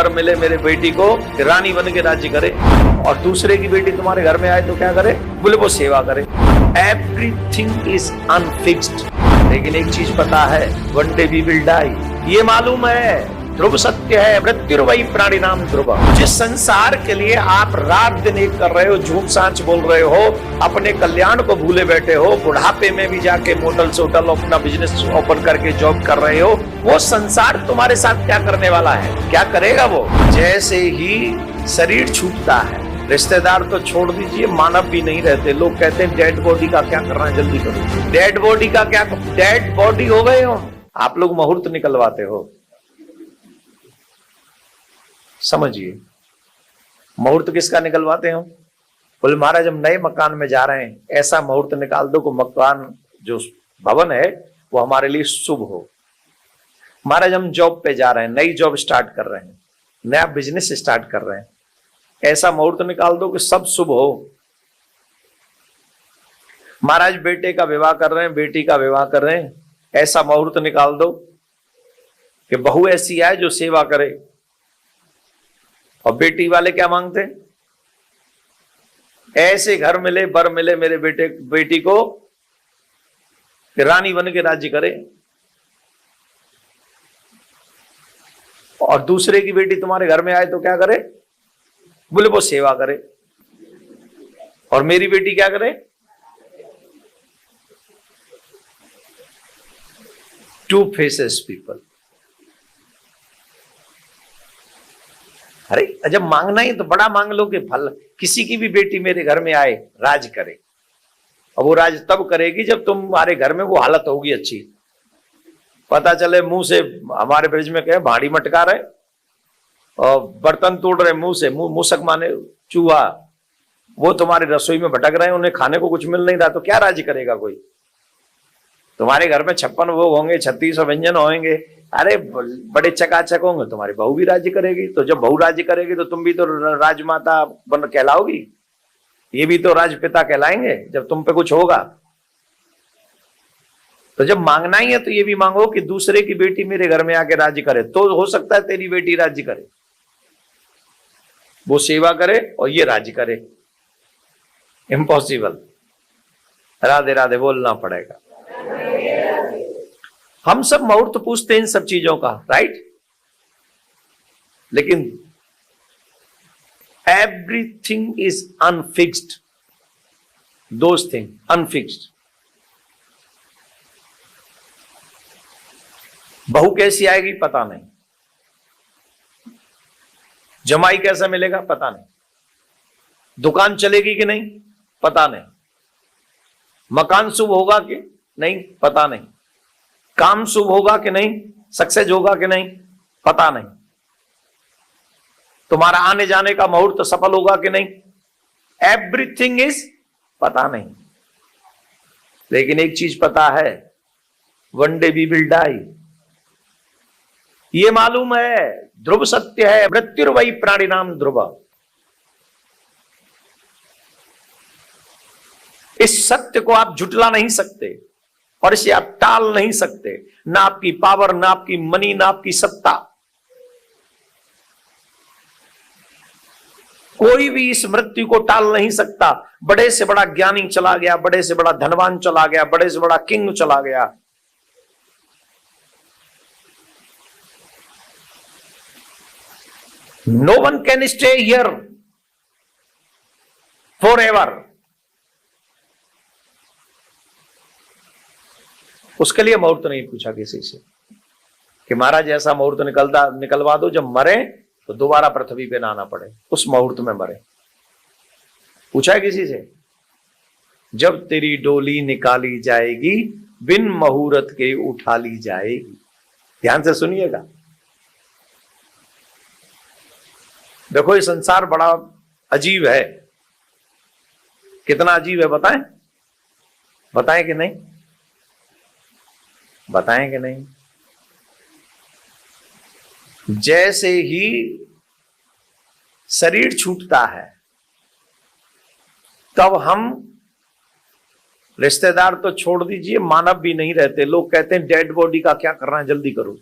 वर मिले मेरे बेटी को कि रानी बन के राज्य करे, और दूसरे की बेटी तुम्हारे घर में आए तो क्या करे? बोले वो सेवा करे। एवरीथिंग इज अनफिक्स्ड, लेकिन एक चीज पता है, one day we will die. ये मालूम है, ध्रुव सत्य है, मृत्युर्वै प्राणिनाम ध्रुव। जिस संसार के लिए आप रात दिन एक कर रहे हो, झूठ सांच बोल रहे हो, अपने कल्याण को भूले बैठे हो, बुढ़ापे में भी जाके मोटल सोटल अपना बिजनेस ओपन करके जॉब कर रहे हो, वो संसार तुम्हारे साथ क्या करने वाला है? क्या करेगा वो? जैसे ही शरीर छूटता है, रिश्तेदार तो छोड़ दीजिए, मानव भी नहीं रहते। लोग कहते हैं डेड बॉडी का क्या करना है, जल्दी करो। डेड बॉडी का क्या? डेड बॉडी हो गए हो आप लोग, मुहूर्त निकलवाते हो। समझिए, मुहूर्त किसका निकलवाते हो? बोले महाराज हम नए मकान में जा रहे हैं, ऐसा मुहूर्त निकाल दो कि मकान जो भवन है वो हमारे लिए शुभ हो। महाराज हम जॉब पे जा रहे हैं, नई जॉब स्टार्ट कर रहे हैं, नया बिजनेस स्टार्ट कर रहे हैं, ऐसा मुहूर्त निकाल दो कि सब शुभ हो। महाराज बेटे का विवाह कर रहे हैं, बेटी का विवाह कर रहे हैं, ऐसा मुहूर्त निकाल दो कि बहू ऐसी आए जो सेवा करे। और बेटी वाले क्या मांगते? ऐसे घर मिले, बर मिले मेरे बेटी को कि रानी बन के राज्य करे, और दूसरे की बेटी तुम्हारे घर में आए तो क्या करे? बोले वो सेवा करे। और मेरी बेटी क्या करे? Two faces people. अरे जब मांगना ही तो बड़ा मांग लो कि फल, किसी की भी बेटी मेरे घर में आए, राज करे। और वो राज तब करेगी जब तुम्हारे घर में वो हालत होगी अच्छी। पता चले मुंह से, हमारे ब्रिज में कहे भाड़ी मटका रहे और बर्तन तोड़ रहे मुंह से, मूसक माने चूहा, वो तुम्हारी रसोई में भटक रहे हैं, उन्हें खाने को कुछ मिल नहीं रहा, तो क्या राज्य करेगा कोई? तुम्हारे घर में 56 वो होंगे, 36 व्यंजन होंगे, अरे बड़े चकाचक होंगे, तुम्हारी बहू भी राज्य करेगी। तो जब बहू राज्य करेगी तो तुम भी तो राजमाता बन कहलाओगी, ये भी तो राजपिता कहलाएंगे जब तुम पे कुछ होगा। तो जब मांगना ही है तो ये भी मांगो कि दूसरे की बेटी मेरे घर में आके राज्य करे, तो हो सकता है तेरी बेटी राज्य करे, वो सेवा करे और ये राज्य करे। इम्पॉसिबल। राधे राधे बोलना पड़ेगा। हम सब मुहूर्त पूछते हैं इन सब चीजों का, राइट? लेकिन everything is unfixed, those thing unfixed. बहू कैसी आएगी पता नहीं, जमाई कैसा मिलेगा पता नहीं, दुकान चलेगी कि नहीं पता नहीं, मकान शुभ होगा कि नहीं पता नहीं, काम शुभ होगा कि नहीं, सक्सेस होगा कि नहीं पता नहीं, तुम्हारा आने जाने का मुहूर्त सफल होगा कि नहीं, एवरीथिंग इज पता नहीं। लेकिन एक चीज पता है, one day we will die. ये मालूम है, ध्रुव सत्य है, मृत्युर्वै प्राणिनाम ध्रुव। इस सत्य को आप झुटला नहीं सकते और इसे आप टाल नहीं सकते। ना आपकी पावर, ना आपकी मनी, ना आपकी सत्ता, कोई भी इस मृत्यु को टाल नहीं सकता। बड़े से बड़ा ज्ञानी चला गया, बड़े से बड़ा धनवान चला गया, बड़े से बड़ा किंग चला गया, no one can stay here forever. उसके लिए मुहूर्त नहीं पूछा किसी से कि महाराज ऐसा मुहूर्त निकलवा दो जब मरे तो दोबारा पृथ्वी पे ना आना पड़े, उस मुहूर्त में मरे। पूछा है किसी से? जब तेरी डोली निकाली जाएगी, बिन मुहूर्त के उठा ली जाएगी। ध्यान से सुनिएगा। देखो ये संसार बड़ा अजीब है। कितना अजीब है बताएं? बताएं कि नहीं? बताएं कि नहीं? जैसे ही शरीर छूटता है तब हम, रिश्तेदार तो छोड़ दीजिए, मानव भी नहीं रहते। लोग कहते हैं डेड बॉडी का क्या करना है, जल्दी करो।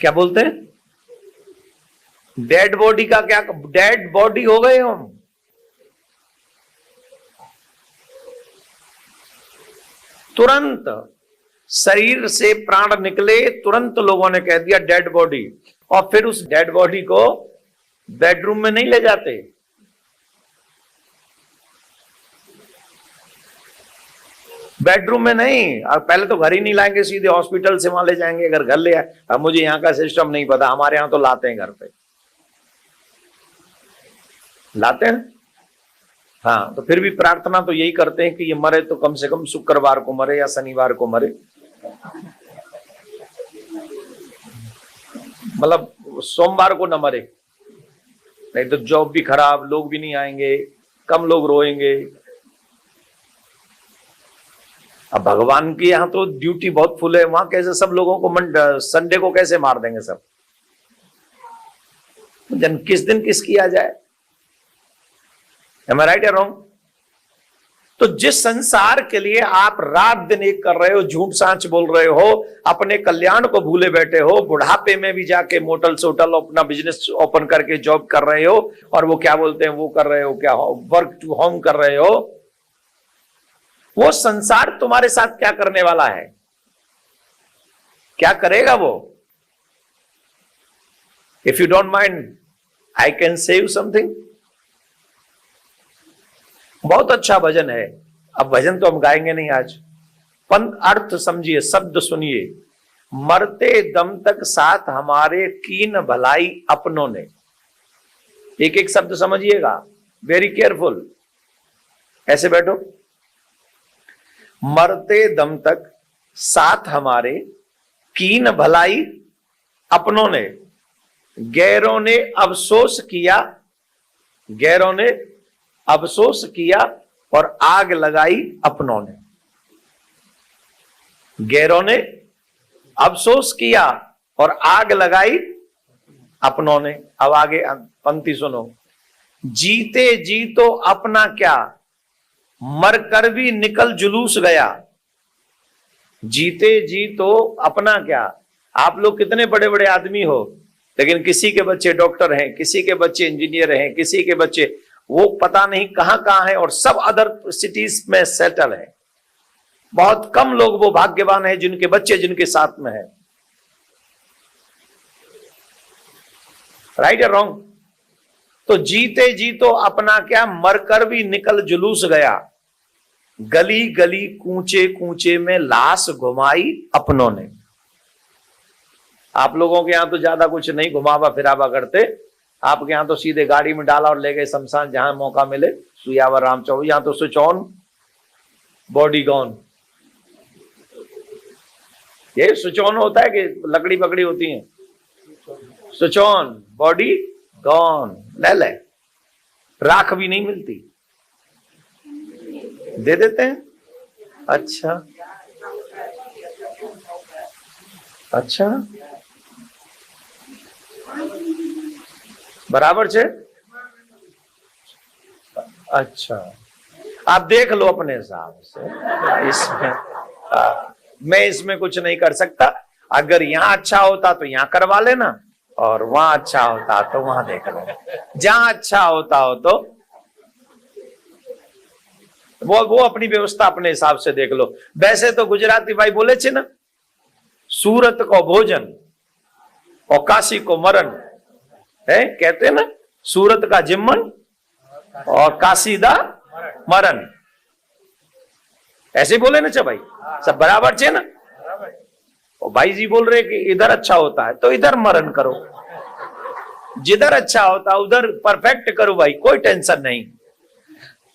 क्या बोलते हैं? डेड बॉडी का क्या? डेड बॉडी हो गए हम। तुरंत शरीर से प्राण निकले, तुरंत लोगों ने कह दिया डेड बॉडी, और फिर उस डेड बॉडी को बेडरूम में नहीं ले जाते। बेडरूम में नहीं, और पहले तो घर ही नहीं लाएंगे, सीधे हॉस्पिटल से वहां ले जाएंगे। अगर घर ले आए, अब मुझे यहाँ का सिस्टम नहीं पता, हमारे यहाँ तो लाते हैं घर पे, लाते हैं। हाँ, तो फिर भी प्रार्थना तो यही करते हैं कि ये मरे तो कम से कम शुक्रवार को मरे या शनिवार को मरे, मतलब सोमवार को न मरे, नहीं तो जॉब भी खराब, लोग भी नहीं आएंगे, कम लोग रोएंगे। अब भगवान की यहाँ तो ड्यूटी बहुत फुल है, वहां कैसे सब लोगों को संडे को कैसे मार देंगे सब? जन किस दिन किसकी आ जाए? Am I right or wrong? तो जिस संसार के लिए आप रात दिन एक कर रहे हो, झूठ सांच बोल रहे हो, अपने कल्याण को भूले बैठे हो, बुढ़ापे में भी जाके मोटल सोटल अपना बिजनेस ओपन करके जॉब कर रहे हो, और वो क्या बोलते हैं, वो कर रहे हो, क्या वर्क टू होम कर रहे हो, वो संसार तुम्हारे साथ क्या करने वाला है? क्या करेगा वो? If you don't mind, I can say you something. बहुत अच्छा भजन है। अब भजन तो हम गाएंगे नहीं आज, पर अर्थ समझिए, शब्द सुनिए। मरते दम तक साथ हमारे कीन भलाई अपनों ने। एक एक शब्द समझिएगा, वेरी केयरफुल। ऐसे बैठो। मरते दम तक साथ हमारे कीन भलाई अपनों ने, गैरों ने अफसोस किया, गैरों ने अफसोस किया और आग लगाई अपनों ने। गैरों ने अफसोस किया और आग लगाई अपनों ने। अब आगे पंक्ति सुनो। जीते जी तो अपना क्या, मरकर भी निकल जुलूस गया। जीते जी तो अपना क्या। आप लोग कितने बड़े बड़े आदमी हो, लेकिन किसी के बच्चे डॉक्टर हैं, किसी के बच्चे इंजीनियर हैं, किसी के बच्चे वो पता नहीं कहां कहां है, और सब अदर सिटीज में सेटल है। बहुत कम लोग वो भाग्यवान है जिनके बच्चे जिनके साथ में है। राइट या रॉन्ग? तो जीते जी तो अपना क्या, मरकर भी निकल जुलूस गया। गली गली कूचे कूचे में लाश घुमाई अपनों ने। आप लोगों के यहां तो ज्यादा कुछ नहीं घुमावा फिरावा करते, आपके यहां तो सीधे गाड़ी में डाला और ले गए शमशान, जहां मौका मिले, सुयावर राम चौक। यहां तो स्विच ऑन बॉडी गॉन। ये स्विच ऑन होता है कि लकड़ी पकड़ी होती है? Switch on body gone. ले ले, राख भी नहीं मिलती, दे देते हैं। अच्छा अच्छा, बराबर छे। अच्छा, आप देख लो अपने हिसाब से। इसमें मैं इसमें कुछ नहीं कर सकता। अगर यहाँ अच्छा होता तो यहाँ करवा लेना, और वहां अच्छा होता तो वहां देख लो। जहां अच्छा होता हो तो वो अपनी व्यवस्था अपने हिसाब से देख लो। वैसे तो गुजराती भाई बोले छे ना, सूरत को भोजन और काशी को मरण है, कहते हैं ना, सूरत का जिम्मन और काशी दा मरण। ऐसे बोले ना चे भाई, सब बराबर छे ना। और भाई जी बोल रहे कि इधर अच्छा होता है तो इधर मरण करो, जिधर अच्छा होता है उधर परफेक्ट करो भाई, कोई टेंशन नहीं,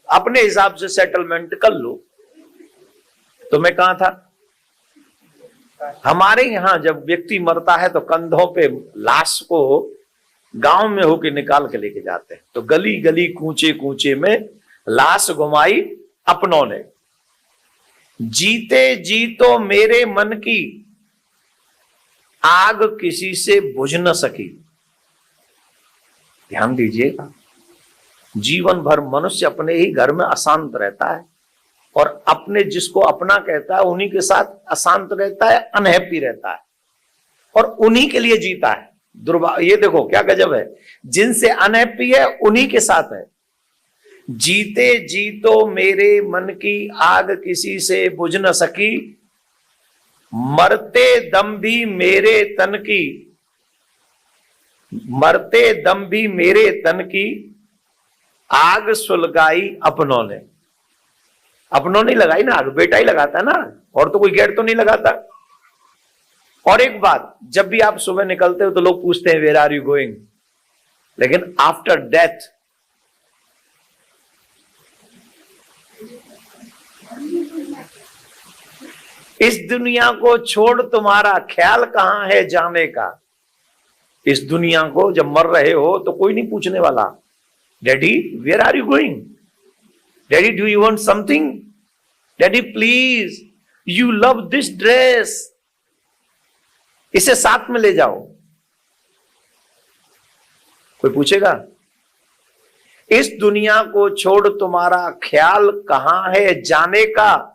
अपने हिसाब से सेटलमेंट कर लो। तो मैं कहां था? हमारे यहां जब व्यक्ति मरता है तो कंधों पे लाश को गांव में होके निकाल के लेके जाते हैं। तो गली गली कूचे कूचे में लाश घुमाई अपनों ने। जीते जी तो मेरे मन की आग किसी से बुझ न सकी। ध्यान दीजिएगा, जीवन भर मनुष्य अपने ही घर में अशांत रहता है, और अपने जिसको अपना कहता है उन्हीं के साथ अशांत रहता है, अनहैप्पी रहता है। और उन्हीं के लिए जीता है। ये देखो क्या गजब है, जिनसे अनहैप्पी है उन्हीं के साथ है। जीते जी तो मेरे मन की आग किसी से बुझ न सकी, मरते दम भी मेरे तन की, मरते दम भी मेरे तन की आग सुलगाई अपनों ने। अपनों ने लगाई ना आग, बेटा ही लगाता है ना, और तो कोई गैर तो नहीं लगाता। और एक बात, जब भी आप सुबह निकलते हो तो लोग पूछते हैं वेयर आर यू गोइंग, लेकिन आफ्टर डेथ इस दुनिया को छोड़ तुम्हारा ख्याल कहां है जाने का। इस दुनिया को जब मर रहे हो तो कोई नहीं पूछने वाला, daddy where are you going, daddy do you want something, daddy please you love this dress, इसे साथ में ले जाओ। कोई पूछेगा? इस दुनिया को छोड़ तुम्हारा ख्याल कहां है जाने का,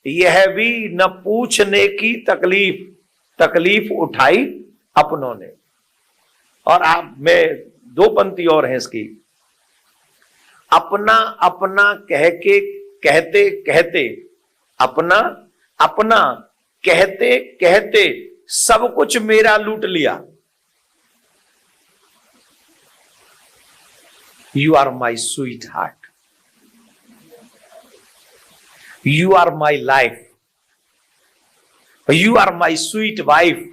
यह भी न पूछने की तकलीफ, तकलीफ उठाई अपनों ने। और आप में दो पंक्ति और हैं इसकी, अपना अपना कह के कहते कहते, अपना अपना कहते कहते सब कुछ मेरा लूट लिया। You are my sweet heart, you are my life, you are my sweet wife.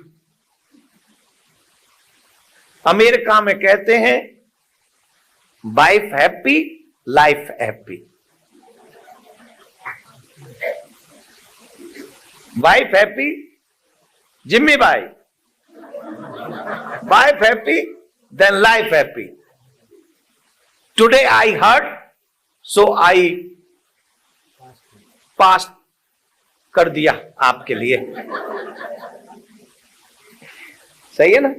America में कहते हैं wife happy life happy. Wife happy Jimmy भाई, wife happy then life happy. Today I hurt so I pass कर दिया आपके लिए। सही है ना?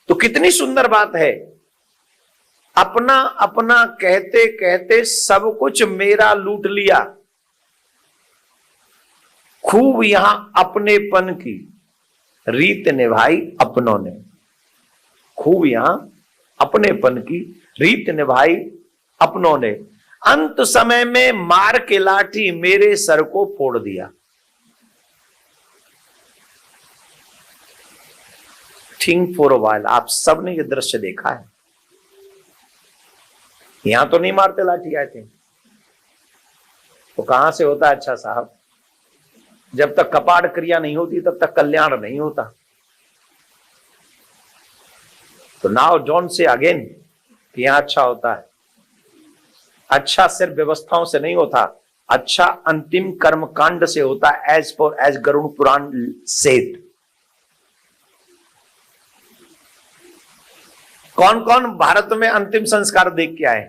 तो कितनी सुंदर बात है, अपना अपना कहते कहते सब कुछ मेरा लूट लिया। खूब यहां अपनेपन की रीत निभाई अपनों ने, खूब यहां अपनेपन की रीत निभाई अपनों ने। अंत समय में मार के लाठी मेरे सर को फोड़ दिया। थिंक फॉर अ व्हाइल, आप सबने ये दृश्य देखा है। यहां तो नहीं मारते लाठी, आए थे तो कहां से होता है? अच्छा साहब, जब तक कपाड़ क्रिया नहीं होती तब तक कल्याण नहीं होता। तो नाउ डोंट से अगेन कि यहां अच्छा होता है। अच्छा सिर्फ व्यवस्थाओं से नहीं होता, अच्छा अंतिम कर्म कांड से होता है, एज गरुड़ पुराण सेड। कौन कौन भारत में अंतिम संस्कार देख के आए?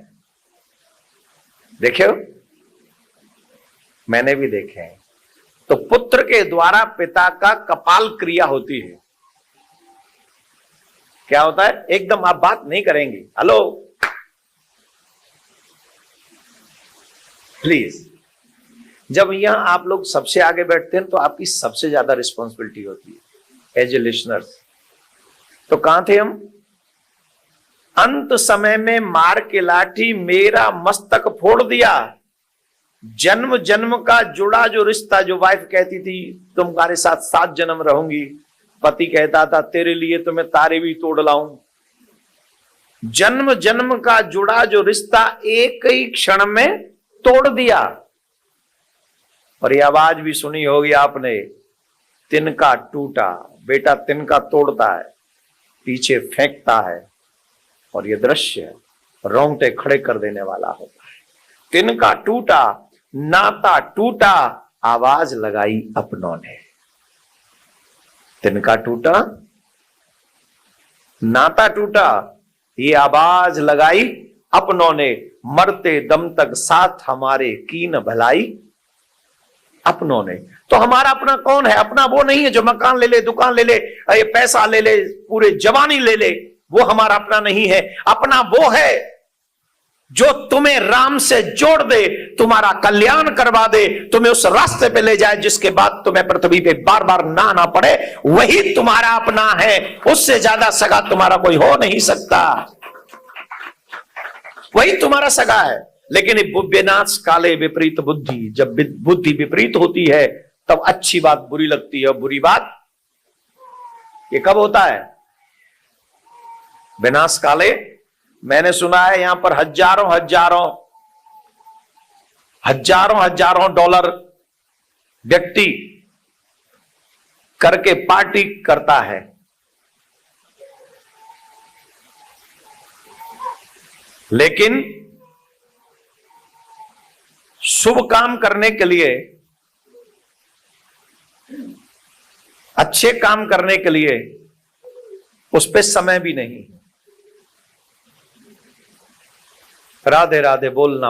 देखे हो? मैंने भी देखे हैं। तो पुत्र के द्वारा पिता का कपाल क्रिया होती है। क्या होता है? एकदम आप बात नहीं करेंगे, हेलो प्लीज। जब यहां आप लोग सबसे आगे बैठते हैं तो आपकी सबसे ज्यादा रिस्पॉन्सिबिलिटी होती है एज ए लिसनर्स। तो कहां थे हम? अंत समय में मार के लाठी मेरा मस्तक फोड़ दिया। जन्म जन्म का जुड़ा जो रिश्ता, जो वाइफ कहती थी तुम्हारे साथ 7 जन्म रहूंगी, पति कहता था तेरे लिए तो मैं तारे भी तोड़ लाऊं। जन्म जन्म का जुड़ा जो रिश्ता एक ही क्षण में तोड़ दिया। और ये आवाज भी सुनी होगी आपने, तिनका टूटा। बेटा तिनका तोड़ता है, पीछे फेंकता है, और ये दृश्य रोंगटे खड़े कर देने वाला होता है। तिनका टूटा, नाता टूटा, आवाज लगाई अपनों ने। तिनका टूटा, नाता टूटा, ये आवाज लगाई अपनों ने। मरते दम तक साथ हमारे कीन भलाई अपनों ने। तो हमारा अपना कौन है? अपना वो नहीं है जो मकान ले ले, दुकान ले ले, ये पैसा ले ले, पूरे जवानी ले ले, वो हमारा अपना नहीं है। अपना वो है जो तुम्हें राम से जोड़ दे, तुम्हारा कल्याण करवा दे, तुम्हें उस रास्ते पे ले जाए जिसके बाद तुम्हें पृथ्वी पे बार बार ना आना पड़े, वही तुम्हारा अपना है। उससे ज्यादा सगा तुम्हारा कोई हो नहीं सकता, वही तुम्हारा सगा है। लेकिन विनाश काले विपरीत बुद्धि, जब बुद्धि विपरीत होती है तब अच्छी बात बुरी लगती है और बुरी बात, ये कब होता है? विनाश काले, मैंने सुना है यहां पर हजारों डॉलर व्यक्ति करके पार्टी करता है, लेकिन शुभ काम करने के लिए, अच्छे काम करने के लिए उस पे समय भी नहीं। राधे राधे बोलना।